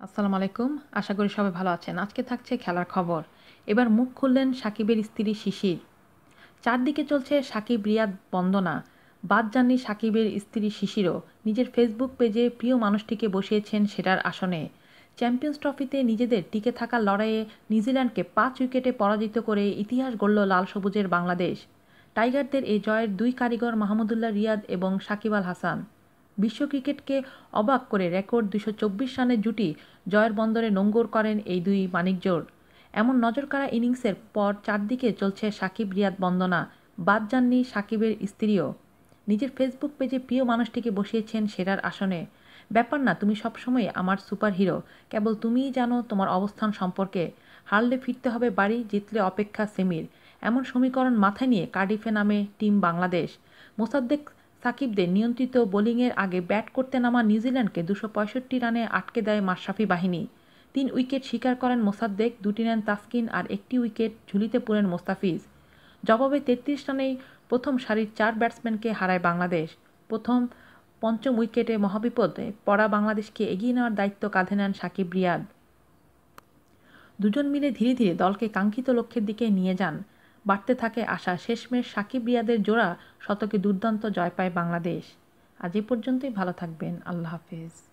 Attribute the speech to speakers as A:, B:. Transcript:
A: আসসালামু আলাইকুম। আশা করি সবাই ভালো আছেন। আজকে থাকছে খেলার খবর। এবার মুখ খুললেন সাকিবের স্ত্রী শিশির। চারদিকে চলছে সাকিব-রিয়াদ বন্দনা। বাদ যাননি সাকিবের স্ত্রী শিশিরও। নিজের ফেসবুক পেজে প্রিয় মানুষটিকে বসিয়েছেন সেরার আসনে। চ্যাম্পিয়ন্স ট্রফিতে নিজেদের টিকে থাকার লড়াইয়ে নিউজিল্যান্ডকে ৫ উইকেটে পরাজিত করে ইতিহাস গড়ল লাল সবুজের বাংলাদেশ। টাইগারদের এই জয়ের দুই কারিগর মাহমুদুল্লাহ রিয়াদ এবং সাকিব আল হাসান। বিশ্ব ক্রিকেটকে অবাক করে রেকর্ড ২২৪ রানের জুটি জয়ের বন্দরে নোঙ্গর করেন এই দুই মানিকজোড়। এমন নজরকাড়া ইনিংসের পর চারদিকে চলছে সাকিব-রিয়াদ বন্দনা। বাদ যাননি সাকিবের স্ত্রীও। নিজের ফেসবুক পেজে প্রিয় মানুষটিকে বসিয়েছেন সেরার আসনে। ব্যাপার না, তুমি সবসময় আমার সুপার হিরো, কেবল তুমিই জানো তোমার অবস্থান সম্পর্কে। হারলে ফিরতে হবে বাড়ি, জিতলে অপেক্ষা সেমির। এমন সমীকরণ মাথায় নিয়ে কার্ডিফে নামে টিম বাংলাদেশ। মোসাদ্দেক সাকিবদের নিয়ন্ত্রিত বোলিংয়ের আগে ব্যাট করতে নামা নিউজিল্যান্ডকে ২৬৫ রানে আটকে দেয় মাশরাফি বাহিনী। ৩ উইকেট শিকার করেন মোসাদ্দেক, ২টি নেন তাসকিন আর ১টি উইকেট ঝুলিতে পুরেন মোস্তাফিজ। জবাবে ৩৩ রানেই প্রথম সারির ৪ ব্যাটসম্যানকে হারায় বাংলাদেশ। পঞ্চম উইকেটে মহাবিপদে পড়া বাংলাদেশকে এগিয়ে নেওয়ার দায়িত্ব কাঁধে নেন সাকিব-রিয়াদ। দুজন মিলে ধীরে ধীরে দলকে কাঙ্ক্ষিত লক্ষ্যের দিকে নিয়ে যান। বাড়তে থাকে আশা, শেষমেশ সাকিব-রিয়াদের জোড়া শতকে দুর্দান্ত জয় পায় বাংলাদেশ। আজ এ পর্যন্তই, ভালো থাকবেন। আল্লাহ হাফেজ।